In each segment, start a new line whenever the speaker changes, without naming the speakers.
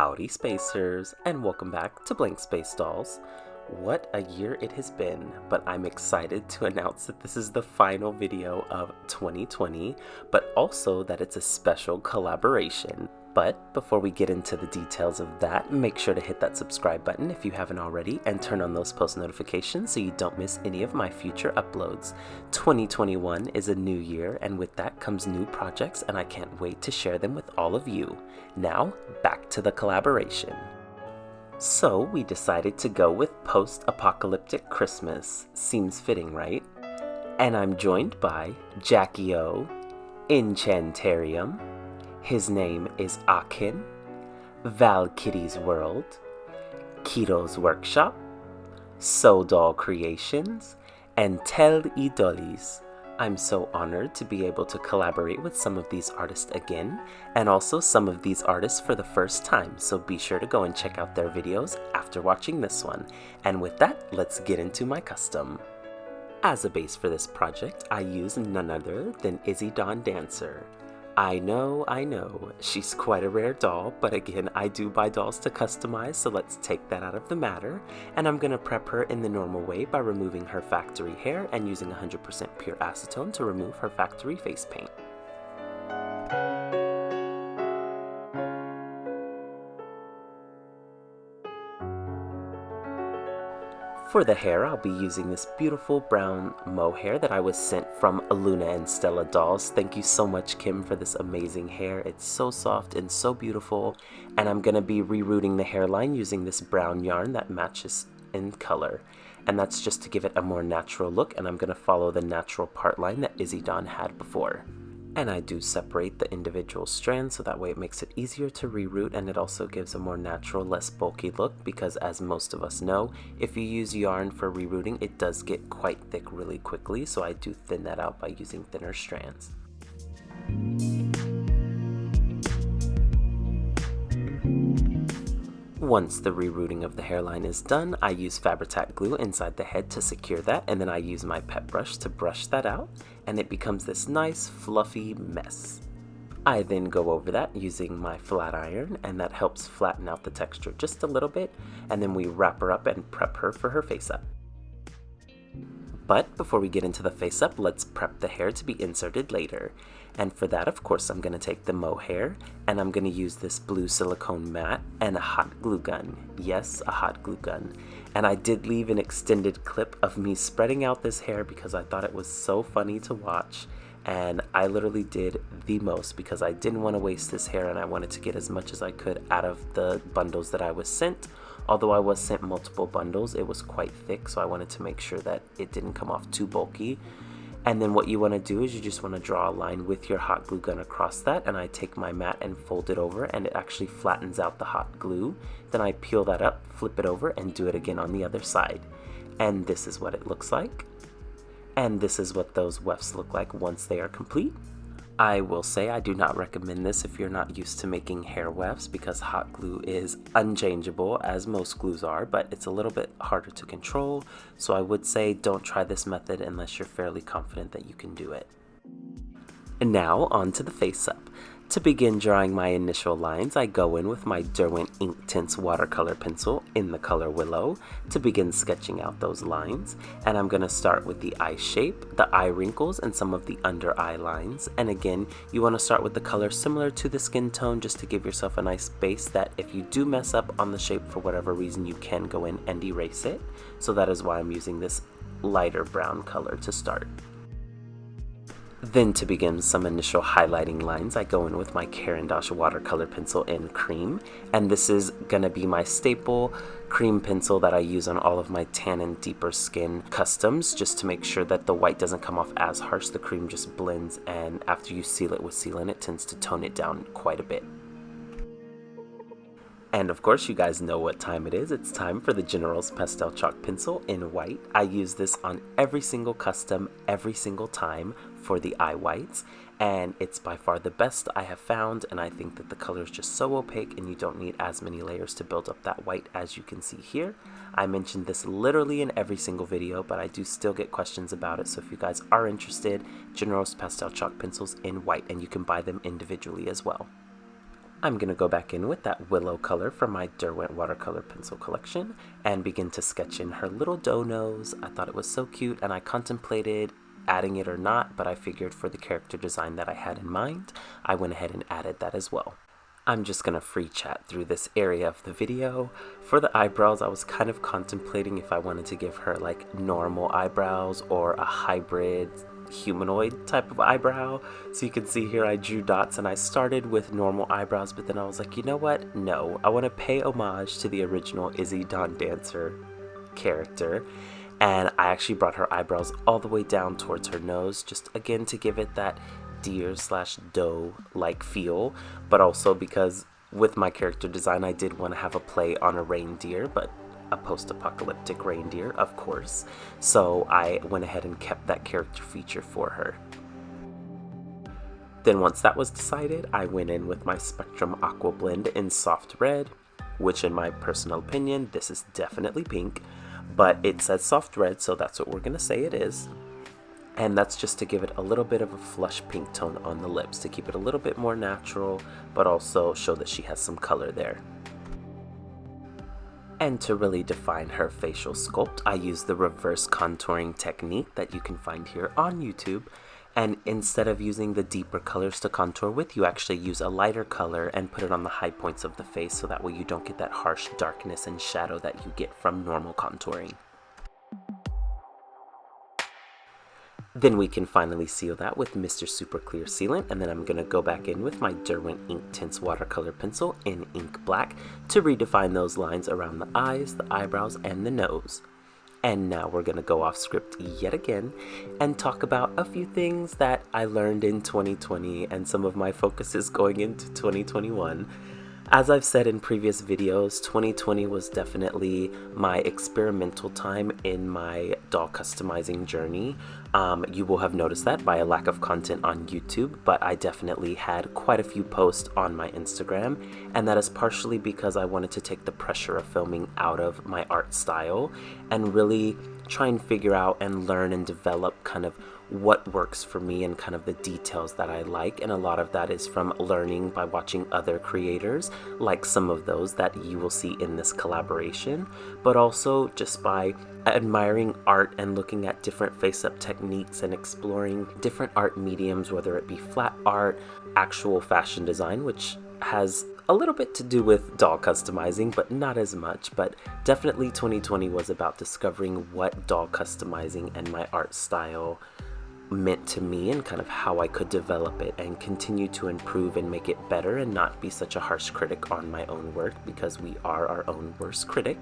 Howdy Spacers, and welcome back to Blank Space Dolls. What a year it has been, but I'm excited to announce that this is the final video of 2020, but also that it's a special collaboration. But before we get into the details of that, make sure to hit that subscribe button if you haven't already and turn on those post notifications so you don't miss any of my future uploads. 2021 is a new year, and with that comes new projects, and I can't wait to share them with all of you. Now, back to the collaboration. So we decided to go with post-apocalyptic Christmas. Seems fitting, right? And I'm joined by Jackie O, Enchantarium, his name is Akin, Val Kitty's World, Keto's Workshop, So Doll Creations, and Tel Idolis. I'm so honored to be able to collaborate with some of these artists again, and also some of these artists for the first time, so be sure to go and check out their videos after watching this one. And with that, let's get into my custom. As a base for this project, I use none other than Izzy Dawn Dancer. I know, she's quite a rare doll, but again, I do buy dolls to customize, so let's take that out of the matter. And I'm gonna prep her in the normal way by removing her factory hair and using 100% pure acetone to remove her factory face paint. For the hair, I'll be using this beautiful brown mohair that I was sent from Luna and Stella Dolls. Thank you so much, Kim, for this amazing hair. It's so soft and so beautiful. And I'm going to be rerouting the hairline using this brown yarn that matches in color. And that's just to give it a more natural look, and I'm going to follow the natural part line that Izzy Dawn had before. And I do separate the individual strands so that way it makes it easier to reroute, and it also gives a more natural, less bulky look, because as most of us know, if you use yarn for rerouting, it does get quite thick really quickly, so I do thin that out by using thinner strands. Once the rerouting of the hairline is done, I use FabriTac Glue inside the head to secure that, and then I use my pet brush to brush that out, and it becomes this nice fluffy mess. I then go over that using my flat iron, and that helps flatten out the texture just a little bit, and then we wrap her up and prep her for her face up. But before we get into the face up, let's prep the hair to be inserted later. And for that, of course, I'm going to take the mohair, and I'm going to use this blue silicone mat and a hot glue gun. Yes, a hot glue gun. And I did leave an extended clip of me spreading out this hair because I thought it was so funny to watch. And I literally did the most because I didn't want to waste this hair, and I wanted to get as much as I could out of the bundles that I was sent. Although I was sent multiple bundles, it was quite thick, so I wanted to make sure that it didn't come off too bulky. And then what you want to do is you just want to draw a line with your hot glue gun across that, and I take my mat and fold it over, and it actually flattens out the hot glue. Then I peel that up, flip it over, and do it again on the other side. And this is what it looks like. And this is what those wefts look like once they are complete. I will say I do not recommend this if you're not used to making hair wefts, because hot glue is unchangeable, as most glues are, but it's a little bit harder to control, so I would say don't try this method unless you're fairly confident that you can do it. And now on to the face up. To begin drawing my initial lines, I go in with my Derwent Inktense watercolor pencil in the color Willow to begin sketching out those lines. And I'm going to start with the eye shape, the eye wrinkles, and some of the under eye lines. And again, you want to start with the color similar to the skin tone just to give yourself a nice base that if you do mess up on the shape for whatever reason, you can go in and erase it. So that is why I'm using this lighter brown color to start. Then to begin some initial highlighting lines, I go in with my Caran watercolor pencil in cream, and this is gonna be my staple cream pencil that I use on all of my tan and deeper skin customs, just to make sure that the white doesn't come off as harsh. The cream just blends, and after you seal it with sealant, it tends to tone it down quite a bit. And of course, you guys know what time it is. It's time for the General's Pastel Chalk Pencil in white. I use this on every single custom, every single time for the eye whites, and it's by far the best I have found, and I think that the color is just so opaque and you don't need as many layers to build up that white as you can see here. I mentioned this literally in every single video, but I do still get questions about it, so if you guys are interested, General's Pastel Chalk Pencils in white, and you can buy them individually as well. I'm going to go back in with that willow color from my Derwent watercolor pencil collection and begin to sketch in her little doe nose. I thought it was so cute and I contemplated adding it or not, but I figured for the character design that I had in mind, I went ahead and added that as well. I'm just going to free chat through this area of the video. For the eyebrows, I was kind of contemplating if I wanted to give her like normal eyebrows or a hybrid humanoid type of eyebrow. So you can see here I drew dots and I started with normal eyebrows, but then I was like, you know what? No, I want to pay homage to the original Izzy Dawn Dancer character. And I actually brought her eyebrows all the way down towards her nose, just again to give it that deer/doe-like feel, but also because with my character design I did want to have a play on a reindeer, but a post-apocalyptic reindeer, of course. So I went ahead and kept that character feature for her. Then once that was decided, I went in with my Spectrum AquaBlend in soft red, which in my personal opinion, this is definitely pink, but it says soft red, so that's what we're gonna say it is. And that's just to give it a little bit of a flush pink tone on the lips, to keep it a little bit more natural, but also show that she has some color there. And to really define her facial sculpt, I used the reverse contouring technique that you can find here on YouTube. And instead of using the deeper colors to contour with, you actually use a lighter color and put it on the high points of the face, so that way you don't get that harsh darkness and shadow that you get from normal contouring. Then we can finally seal that with Mr. Super Clear Sealant, and then I'm going to go back in with my Derwent Inktense watercolor pencil in ink black to redefine those lines around the eyes, the eyebrows, and the nose. And now we're going to go off script yet again and talk about a few things that I learned in 2020 and some of my focuses going into 2021. As I've said in previous videos, 2020 was definitely my experimental time in my doll customizing journey. You will have noticed that by a lack of content on YouTube, but I definitely had quite a few posts on my Instagram, and that is partially because I wanted to take the pressure of filming out of my art style and really try and figure out and learn and develop kind of what works for me and kind of the details that I like. And a lot of that is from learning by watching other creators, like some of those that you will see in this collaboration, but also just by admiring art and looking at different face-up techniques and exploring different art mediums, whether it be flat art, actual fashion design, which has a little bit to do with doll customizing, but not as much. But definitely 2020 was about discovering what doll customizing and my art style meant to me and kind of how I could develop it and continue to improve and make it better and not be such a harsh critic on my own work, because we are our own worst critic.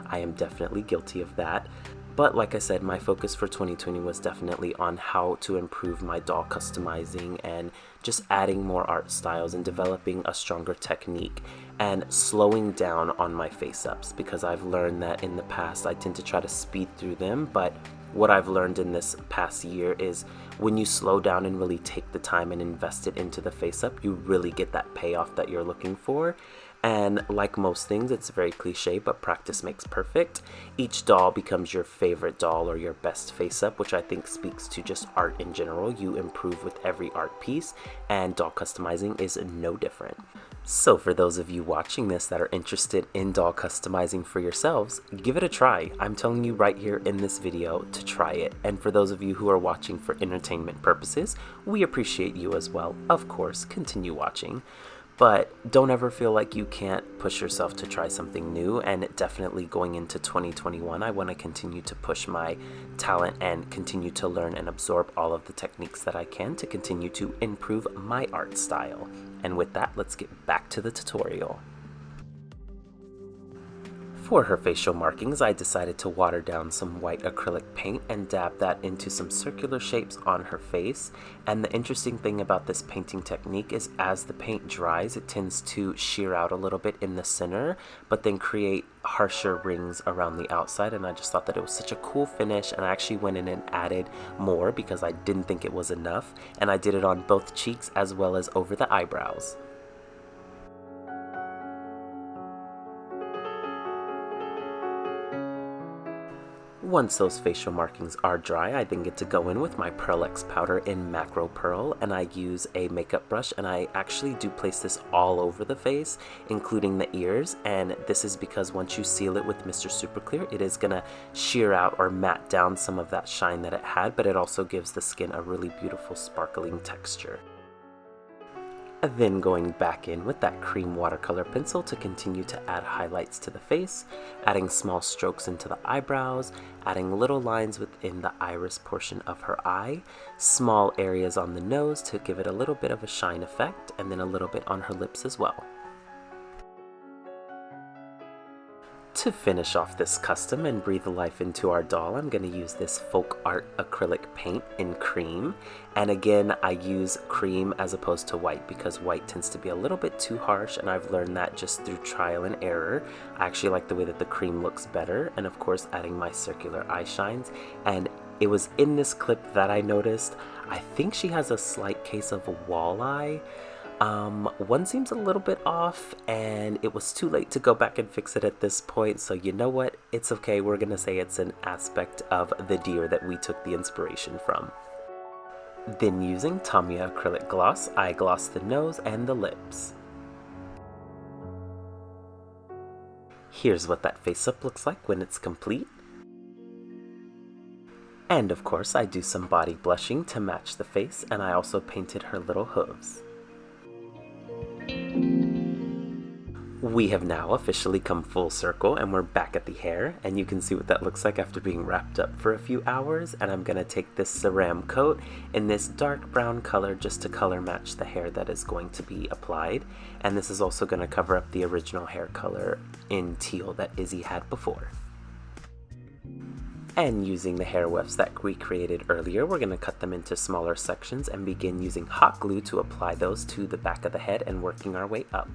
I am definitely guilty of that. But like I said, my focus for 2020 was definitely on how to improve my doll customizing and just adding more art styles and developing a stronger technique and slowing down on my face-ups, because I've learned that in the past I tend to try to speed through them, but what I've learned in this past year is when you slow down and really take the time and invest it into the face-up, you really get that payoff that you're looking for. And like most things, it's very cliche, but practice makes perfect. Each doll becomes your favorite doll or your best face-up, which I think speaks to just art in general. You improve with every art piece, and doll customizing is no different. So for those of you watching this that are interested in doll customizing for yourselves, give it a try. I'm telling you right here in this video to try it. And for those of you who are watching for entertainment purposes, we appreciate you as well. Of course, continue watching. But don't ever feel like you can't push yourself to try something new, and definitely going into 2021, I want to continue to push my talent and continue to learn and absorb all of the techniques that I can to continue to improve my art style. And with that, let's get back to the tutorial. For her facial markings, I decided to water down some white acrylic paint and dab that into some circular shapes on her face. And the interesting thing about this painting technique is as the paint dries, it tends to shear out a little bit in the center, but then create harsher rings around the outside. And I just thought that it was such a cool finish, and I actually went in and added more because I didn't think it was enough. And I did it on both cheeks as well as over the eyebrows. Once those facial markings are dry, I then get to go in with my Pearl X powder in Macro Pearl, and I use a makeup brush, and I actually do place this all over the face, including the ears, and this is because once you seal it with Mr. Super Clear, it is gonna sheer out or matte down some of that shine that it had, but it also gives the skin a really beautiful sparkling texture. Then going back in with that cream watercolor pencil to continue to add highlights to the face, adding small strokes into the eyebrows, adding little lines within the iris portion of her eye, small areas on the nose to give it a little bit of a shine effect, and then a little bit on her lips as well. To finish off this custom and breathe life into our doll, I'm going to use this Folk Art acrylic paint in cream. And again, I use cream as opposed to white because white tends to be a little bit too harsh, and I've learned that just through trial and error. I actually like the way that the cream looks better, and of course adding my circular eye shines. And it was in this clip that I noticed, I think she has a slight case of a walleye. One seems a little bit off, and it was too late to go back and fix it at this point, so you know what? It's okay, we're gonna say it's an aspect of the deer that we took the inspiration from. Then using Tamiya acrylic gloss, I gloss the nose and the lips. Here's what that face up looks like when it's complete. And of course, I do some body blushing to match the face, and I also painted her little hooves. We have now officially come full circle, and we're back at the hair, and you can see what that looks like after being wrapped up for a few hours. And I'm gonna take this Ceram coat in this dark brown color just to color match the hair that is going to be applied, and this is also gonna cover up the original hair color in teal that Izzy had before. And using the hair wefts that we created earlier, we're going to cut them into smaller sections and begin using hot glue to apply those to the back of the head and working our way up.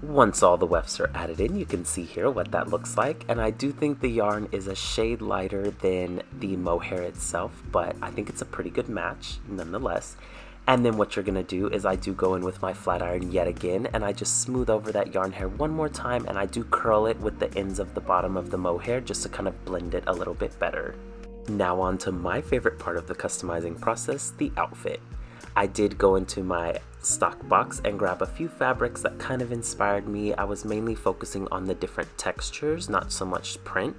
Once all the wefts are added in, you can see here what that looks like, and I do think the yarn is a shade lighter than the mohair itself, but I think it's a pretty good match nonetheless. And then what you're gonna do is I do go in with my flat iron yet again, and I just smooth over that yarn hair one more time, and I do curl it with the ends of the bottom of the mohair just to kind of blend it a little bit better. Now on to my favorite part of the customizing process, the outfit. I did go into my stock box and grab a few fabrics that kind of inspired me. I was mainly focusing on the different textures, not so much print.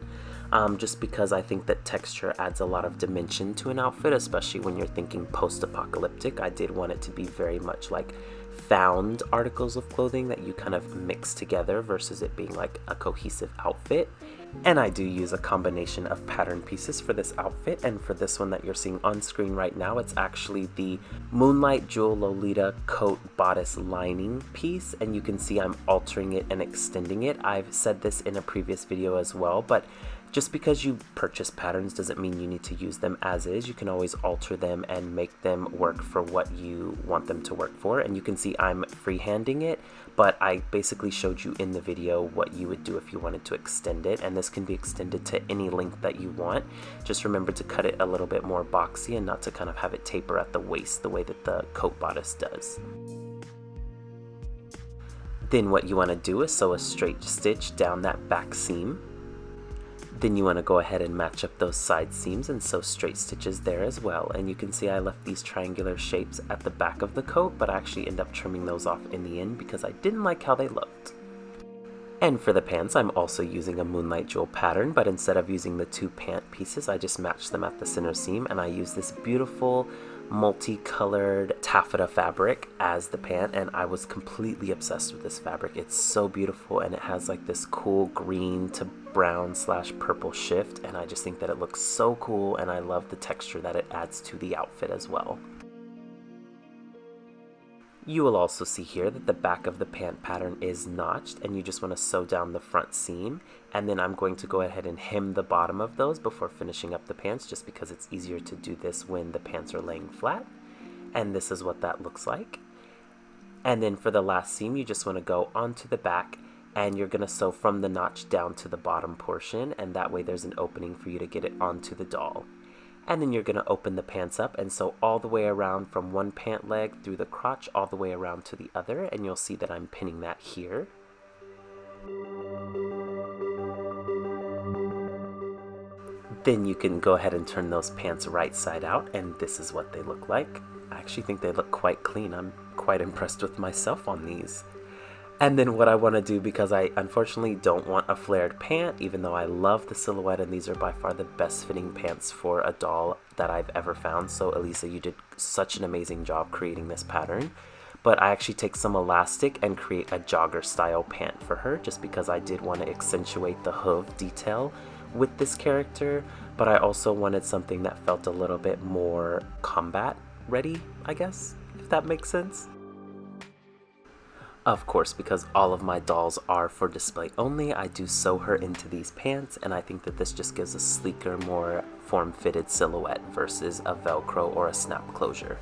Just because I think that texture adds a lot of dimension to an outfit, especially when you're thinking post-apocalyptic. I did want it to be very much like found articles of clothing that you kind of mix together versus it being like a cohesive outfit. And I do use a combination of pattern pieces for this outfit, and for this one that you're seeing on screen right now, it's actually the Moonlight Jewel Lolita coat bodice lining piece, and you can see I'm altering it and extending it. I've said this in a previous video as well, but just because you purchase patterns doesn't mean you need to use them as is. You can always alter them and make them work for what you want them to work for. And you can see I'm freehanding it, but I basically showed you in the video what you would do if you wanted to extend it. And this can be extended to any length that you want. Just remember to cut it a little bit more boxy and not to kind of have it taper at the waist the way that the coat bodice does. Then what you want to do is sew a straight stitch down that back seam. Then you want to go ahead and match up those side seams and sew straight stitches there as well. And you can see I left these triangular shapes at the back of the coat, but I actually end up trimming those off in the end because I didn't like how they looked. And for the pants, I'm also using a Moonlight Jewel pattern, but instead of using the two pant pieces, I just matched them at the center seam, and I use this beautiful multicolored taffeta fabric as the pant, and I was completely obsessed with this fabric. It's so beautiful, and it has like this cool green to brown / purple shift, and I just think that it looks so cool, and I love the texture that it adds to the outfit as well. You will also see here that the back of the pant pattern is notched, and you just want to sew down the front seam, and then I'm going to go ahead and hem the bottom of those before finishing up the pants, just because it's easier to do this when the pants are laying flat. And this is what that looks like. And then for the last seam, you just want to go onto the back, and you're going to sew from the notch down to the bottom portion, and that way there's an opening for you to get it onto the doll. And then you're going to open the pants up and sew all the way around from one pant leg through the crotch all the way around to the other, and you'll see that I'm pinning that here. Then you can go ahead and turn those pants right side out, and this is what they look like. I actually think they look quite clean. I'm quite impressed with myself on these. And then what I want to do, because I unfortunately don't want a flared pant, even though I love the silhouette and these are by far the best fitting pants for a doll that I've ever found. So Elisa, you did such an amazing job creating this pattern. But I actually take some elastic and create a jogger style pant for her, just because I did want to accentuate the hoof detail with this character. But I also wanted something that felt a little bit more combat ready, I guess, if that makes sense. Of course, because all of my dolls are for display only, I do sew her into these pants, and I think that this just gives a sleeker, more form-fitted silhouette versus a Velcro or a snap closure.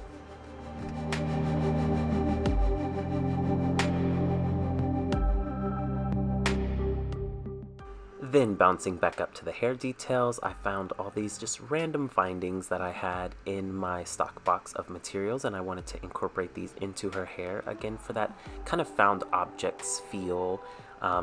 Then bouncing back up to the hair details, I found all these just random findings that I had in my stock box of materials, and I wanted to incorporate these into her hair, again for that kind of found objects feel,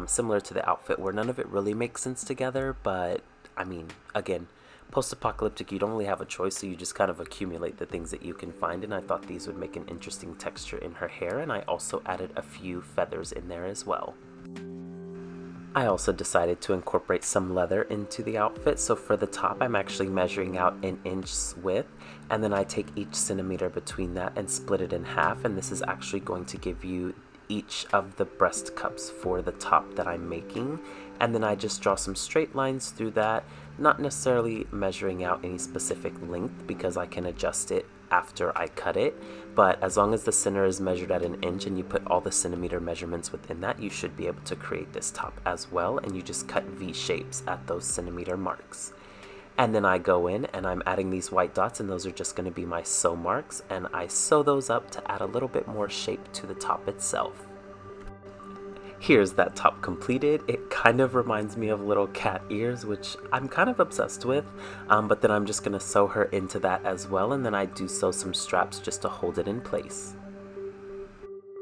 similar to the outfit where none of it really makes sense together, but I mean, again, post-apocalyptic, you don't really have a choice, so you just kind of accumulate the things that you can find, and I thought these would make an interesting texture in her hair, and I also added a few feathers in there as well. I also decided to incorporate some leather into the outfit, so for the top I'm actually measuring out an inch width, and then I take each centimeter between that and split it in half, and this is actually going to give you each of the breast cups for the top that I'm making, and then I just draw some straight lines through that, not necessarily measuring out any specific length because I can adjust it after I cut it, but as long as the center is measured at an inch and you put all the centimeter measurements within that, you should be able to create this top as well, and you just cut V shapes at those centimeter marks. And then I go in and I'm adding these white dots, and those are just going to be my sew marks, and I sew those up to add a little bit more shape to the top itself. Here's that top completed. It kind of reminds me of little cat ears, which I'm kind of obsessed with, but then I'm just going to sew her into that as well, and then I do sew some straps just to hold it in place.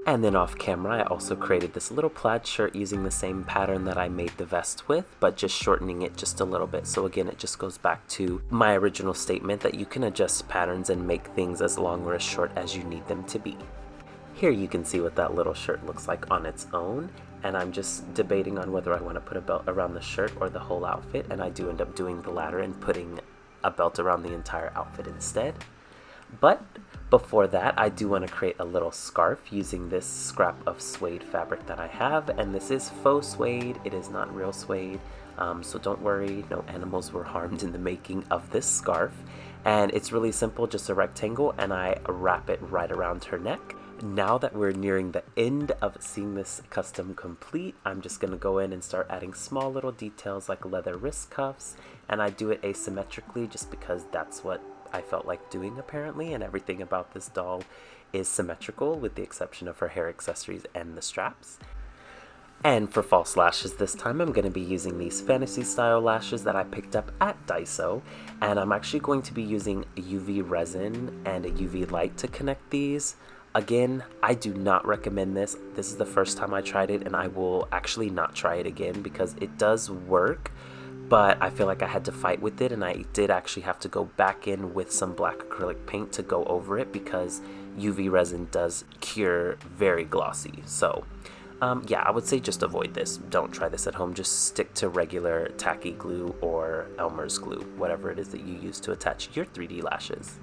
And then off camera, I also created this little plaid shirt using the same pattern that I made the vest with, but just shortening it just a little bit. So again, it just goes back to my original statement that you can adjust patterns and make things as long or as short as you need them to be. Here you can see what that little shirt looks like on its own, and I'm just debating on whether I want to put a belt around the shirt or the whole outfit, and I do end up doing the latter and putting a belt around the entire outfit instead. But before that, I do want to create a little scarf using this scrap of suede fabric that I have, and this is faux suede, it is not real suede, so don't worry, no animals were harmed in the making of this scarf. And it's really simple, just a rectangle, and I wrap it right around her neck. Now that we're nearing the end of seeing this custom complete, I'm just going to go in and start adding small little details like leather wrist cuffs, and I do it asymmetrically just because that's what I felt like doing apparently, and everything about this doll is symmetrical with the exception of her hair accessories and the straps. And for false lashes this time, I'm going to be using these fantasy style lashes that I picked up at Daiso, and I'm actually going to be using UV resin and a UV light to connect these. Again, I do not recommend this. This is the first time I tried it, and I will actually not try it again because it does work, but I feel like I had to fight with it, and I did actually have to go back in with some black acrylic paint to go over it because UV resin does cure very glossy. So yeah, I would say just avoid this. Don't try this at home. Just stick to regular tacky glue or Elmer's glue, whatever it is that you use to attach your 3D lashes.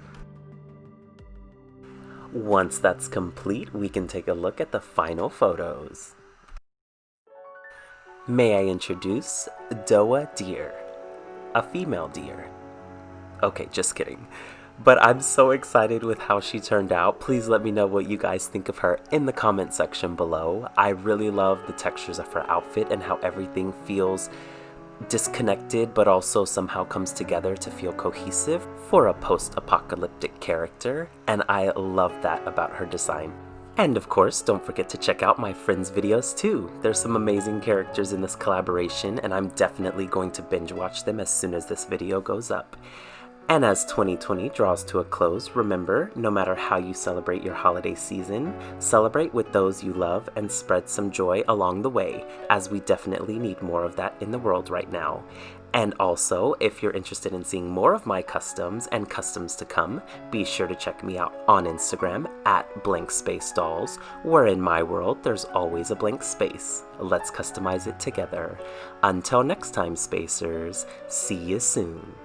Once that's complete, we can take a look at the final photos. May I introduce Doa Deer, a female deer. Okay, just kidding. But I'm so excited with how she turned out. Please let me know what you guys think of her in the comment section below. I really love the textures of her outfit and how everything feels disconnected but also somehow comes together to feel cohesive for a post-apocalyptic character, and I love that about her design. And of course, don't forget to check out my friends' videos too. There's some amazing characters in this collaboration, and I'm definitely going to binge watch them as soon as this video goes up. And as 2020 draws to a close, remember, no matter how you celebrate your holiday season, celebrate with those you love and spread some joy along the way, as we definitely need more of that in the world right now. And also, if you're interested in seeing more of my customs and customs to come, be sure to check me out on Instagram at Blank Space Dolls, where in my world there's always a blank space. Let's customize it together. Until next time, Spacers, see you soon.